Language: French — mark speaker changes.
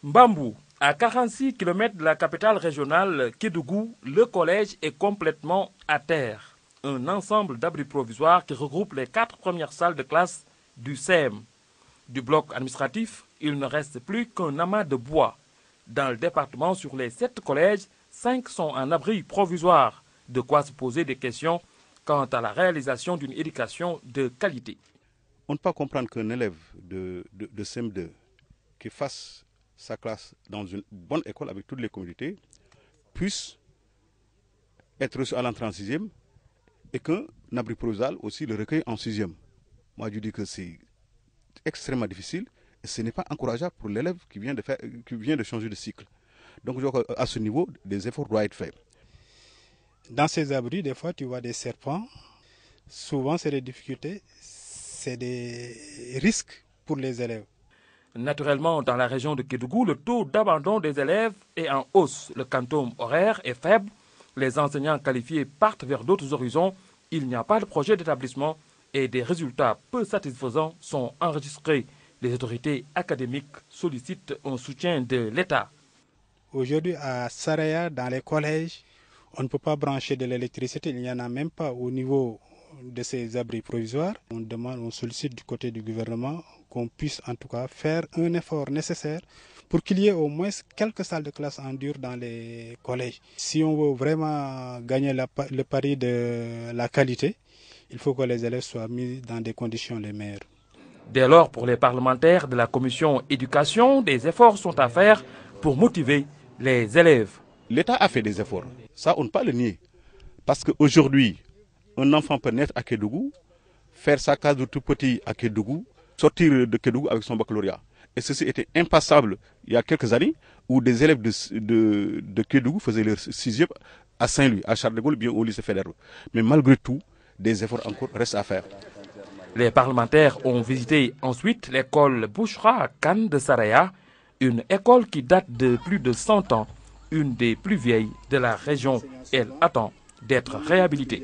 Speaker 1: Mbambou, à 46 km de la capitale régionale Kédougou, le collège est complètement à terre. Un ensemble d'abris provisoires qui regroupe les 4 premières salles de classe du CEM. Du bloc administratif, il ne reste plus qu'un amas de bois. Dans le département, sur les 7 collèges, 5 sont en abri provisoire. De quoi se poser des questions quant à la réalisation d'une éducation de qualité.
Speaker 2: On ne peut pas comprendre qu'un élève de CM2 qui fasse sa classe dans une bonne école avec toutes les communautés puisse être reçu à l'entrée en 6e et qu'un abri provisoire aussi le recueille en 6e. Moi, je dis que c'est extrêmement difficile et ce n'est pas encourageable pour l'élève qui vient de changer de cycle. Donc, je crois qu'à ce niveau, des efforts doivent être faits.
Speaker 3: Dans ces abris, des fois, tu vois des serpents. Souvent, c'est des difficultés, c'est des risques pour les élèves.
Speaker 1: Naturellement, dans la région de Kédougou, le taux d'abandon des élèves est en hausse. Le quantum horaire est faible. Les enseignants qualifiés partent vers d'autres horizons. Il n'y a pas de projet d'établissement et des résultats peu satisfaisants sont enregistrés. Les autorités académiques sollicitent un soutien de l'État.
Speaker 3: Aujourd'hui, à Saraya, dans les collèges, on ne peut pas brancher de l'électricité. Il n'y en a même pas au niveau de ces abris provisoires. On sollicite du côté du gouvernement qu'on puisse en tout cas faire un effort nécessaire pour qu'il y ait au moins quelques salles de classe en dur dans les collèges. Si on veut vraiment gagner le pari de la qualité, il faut que les élèves soient mis dans des conditions les meilleures.
Speaker 1: Dès lors, pour les parlementaires de la commission éducation, des efforts sont à faire pour motiver les élèves.
Speaker 2: L'État a fait des efforts, ça on ne peut pas le nier. Parce qu'aujourd'hui, un enfant peut naître à Kédougou, faire sa classe de tout petit à Kédougou, sortir de Kédougou avec son baccalauréat. Et ceci était impassable il y a quelques années où des élèves de Kédougou faisaient leur 6e à Saint-Louis, à Charles de Gaulle, bien au lycée Faidherbe. Mais malgré tout, des efforts encore restent à faire.
Speaker 1: Les parlementaires ont visité ensuite l'école Bouchra à Kane de Saraya, une école qui date de plus de 100 ans, une des plus vieilles de la région. Elle attend d'être réhabilitée.